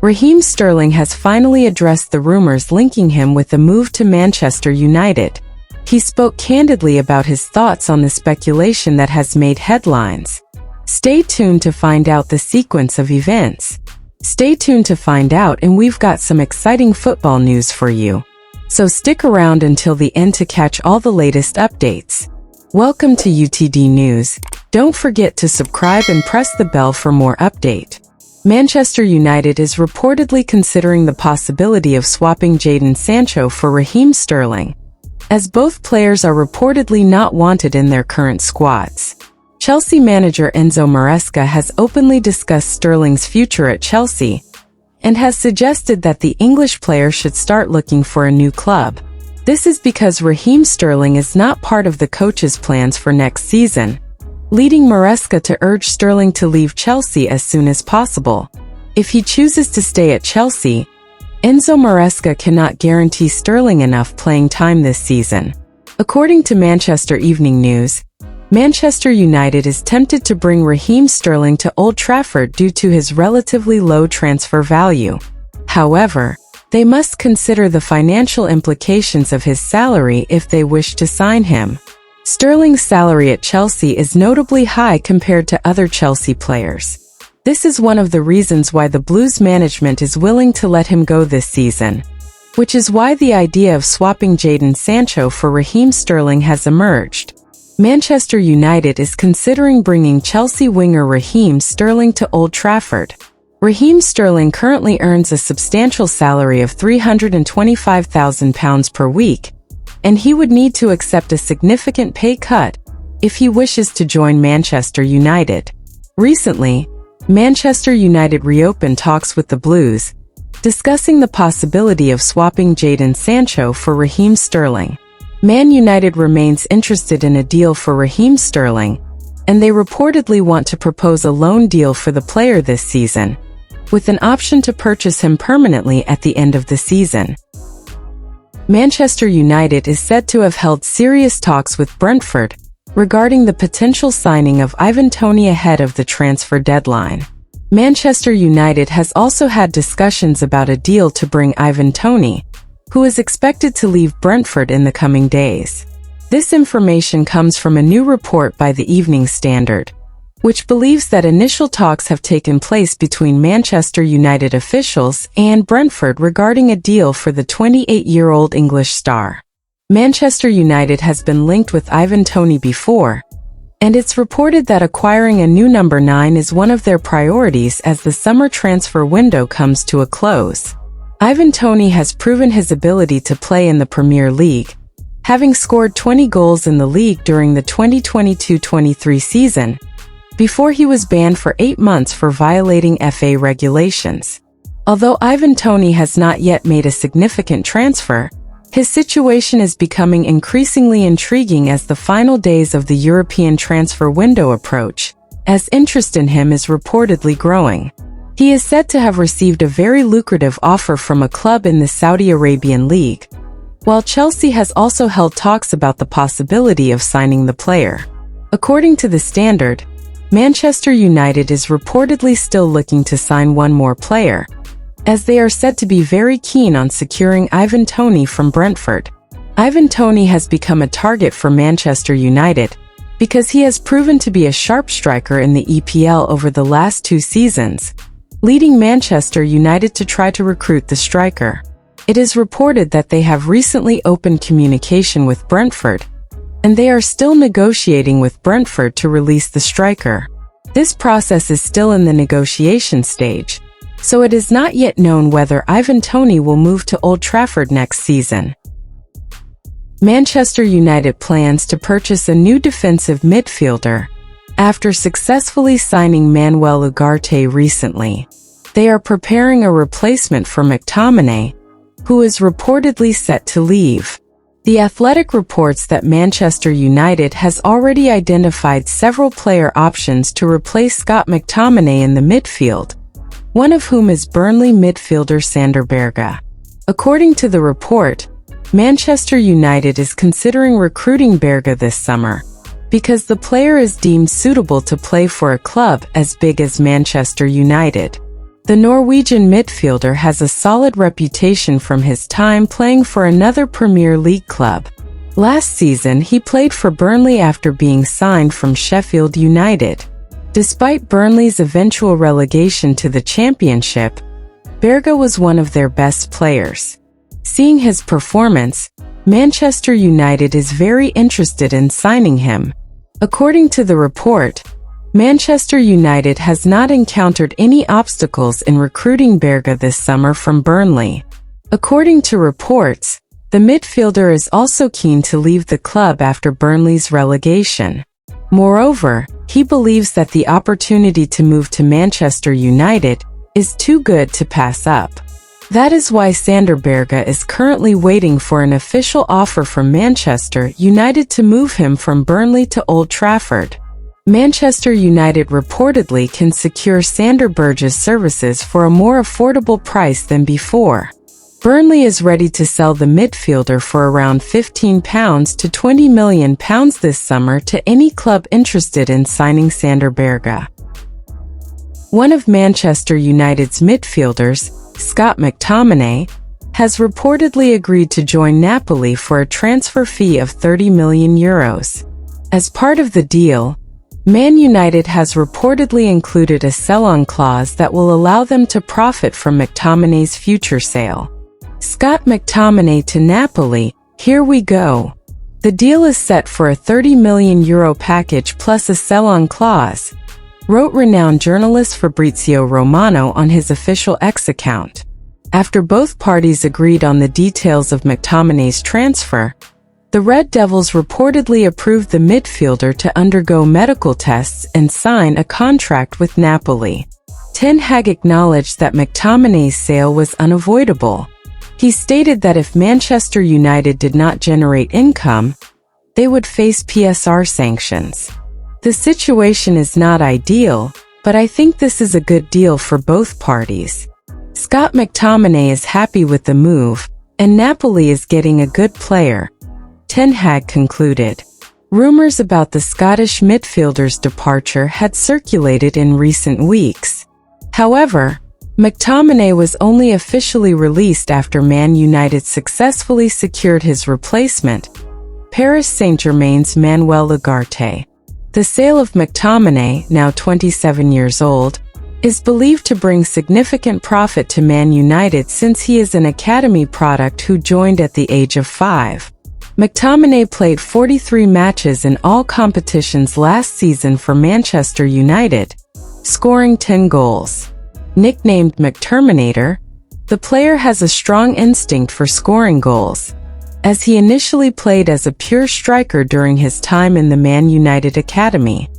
Raheem Sterling has finally addressed the rumors linking him with a move to Manchester United. He spoke candidly about his thoughts on the speculation that has made headlines. Stay tuned to find out the sequence of events. Stay tuned to find out, and we've got some exciting football news for you. So stick around until the end to catch all the latest updates. Welcome to UTD News. Don't forget to subscribe and press the bell for more update. Manchester United is reportedly considering the possibility of swapping Jadon Sancho for Raheem Sterling, as both players are reportedly not wanted in their current squads. Chelsea manager Enzo Maresca has openly discussed Sterling's future at Chelsea and has suggested that the English player should start looking for a new club. This is because Raheem Sterling is not part of the coach's plans for next season, leading Maresca to urge Sterling to leave Chelsea as soon as possible. If he chooses to stay at Chelsea, Enzo Maresca cannot guarantee Sterling enough playing time this season. According to Manchester Evening News, Manchester United is tempted to bring Raheem Sterling to Old Trafford due to his relatively low transfer value. However, they must consider the financial implications of his salary if they wish to sign him. Sterling's salary at Chelsea is notably high compared to other Chelsea players. This is one of the reasons why the Blues management is willing to let him go this season, which is why the idea of swapping Jadon Sancho for Raheem Sterling has emerged. Manchester United is considering bringing Chelsea winger Raheem Sterling to Old Trafford. Raheem Sterling currently earns a substantial salary of £325,000 per week, and he would need to accept a significant pay cut if he wishes to join Manchester United. Recently, Manchester United reopened talks with the Blues, discussing the possibility of swapping Jadon Sancho for Raheem Sterling. Man United remains interested in a deal for Raheem Sterling, and they reportedly want to propose a loan deal for the player this season, with an option to purchase him permanently at the end of the season. Manchester United is said to have held serious talks with Brentford regarding the potential signing of Ivan Toney ahead of the transfer deadline. Manchester United has also had discussions about a deal to bring Ivan Toney, who is expected to leave Brentford in the coming days. This information comes from a new report by the Evening Standard, which believes that initial talks have taken place between Manchester United officials and Brentford regarding a deal for the 28-year-old English star. Manchester United has been linked with Ivan Toney before, and it's reported that acquiring a new number 9 is one of their priorities as the summer transfer window comes to a close. Ivan Toney has proven his ability to play in the Premier League, having scored 20 goals in the league during the 2022-23 season, before he was banned for 8 months for violating FA regulations. Although Ivan Toney has not yet made a significant transfer, his situation is becoming increasingly intriguing as the final days of the European transfer window approach, as interest in him is reportedly growing. He is said to have received a very lucrative offer from a club in the Saudi Arabian League, while Chelsea has also held talks about the possibility of signing the player. According to the Standard, Manchester United is reportedly still looking to sign one more player, as they are said to be very keen on securing Ivan Toney from Brentford. Ivan Toney has become a target for Manchester United because he has proven to be a sharp striker in the EPL over the last 2 seasons, leading Manchester United to try to recruit the striker. It is reported that they have recently opened communication with Brentford, and they are still negotiating with Brentford to release the striker. This process is still in the negotiation stage, so it is not yet known whether Ivan Toney will move to Old Trafford next season. Manchester United plans to purchase a new defensive midfielder after successfully signing Manuel Ugarte recently. They are preparing a replacement for McTominay, who is reportedly set to leave. The Athletic reports that Manchester United has already identified several player options to replace Scott McTominay in the midfield, one of whom is Burnley midfielder Sander Berge. According to the report, Manchester United is considering recruiting Berge this summer, because the player is deemed suitable to play for a club as big as Manchester United. The Norwegian midfielder has a solid reputation from his time playing for another Premier League club. Last season, he played for Burnley after being signed from Sheffield United. Despite Burnley's eventual relegation to the Championship, Berge was one of their best players. Seeing his performance, Manchester United is very interested in signing him. According to the report, Manchester United has not encountered any obstacles in recruiting Berge this summer from Burnley. According to reports, the midfielder is also keen to leave the club after Burnley's relegation. Moreover, he believes that the opportunity to move to Manchester United is too good to pass up. That is why Sander Berge is currently waiting for an official offer from Manchester United to move him from Burnley to Old Trafford. Manchester United reportedly can secure Sander Berge's services for a more affordable price than before. Burnley is ready to sell the midfielder for around £15 to £20 million this summer to any club interested in signing Sander Berge. One of Manchester United's midfielders, Scott McTominay, has reportedly agreed to join Napoli for a transfer fee of €30 million. As part of the deal, Man United has reportedly included a sell-on clause that will allow them to profit from McTominay's future sale. Scott McTominay to Napoli, here we go. The deal is set for a €30 million package plus a sell-on clause, wrote renowned journalist Fabrizio Romano on his official X account. After both parties agreed on the details of McTominay's transfer, the Red Devils reportedly approved the midfielder to undergo medical tests and sign a contract with Napoli. Ten Hag acknowledged that McTominay's sale was unavoidable. He stated that if Manchester United did not generate income, they would face PSR sanctions. The situation is not ideal, but I think this is a good deal for both parties. Scott McTominay is happy with the move, and Napoli is getting a good player, Ten Hag concluded. Rumors about the Scottish midfielder's departure had circulated in recent weeks. However, McTominay was only officially released after Man United successfully secured his replacement, Paris Saint-Germain's Manuel Ugarte. The sale of McTominay, now 27 years old, is believed to bring significant profit to Man United since he is an academy product who joined at the age of 5. McTominay played 43 matches in all competitions last season for Manchester United, scoring 10 goals. Nicknamed McTerminator, the player has a strong instinct for scoring goals, as he initially played as a pure striker during his time in the Man United academy.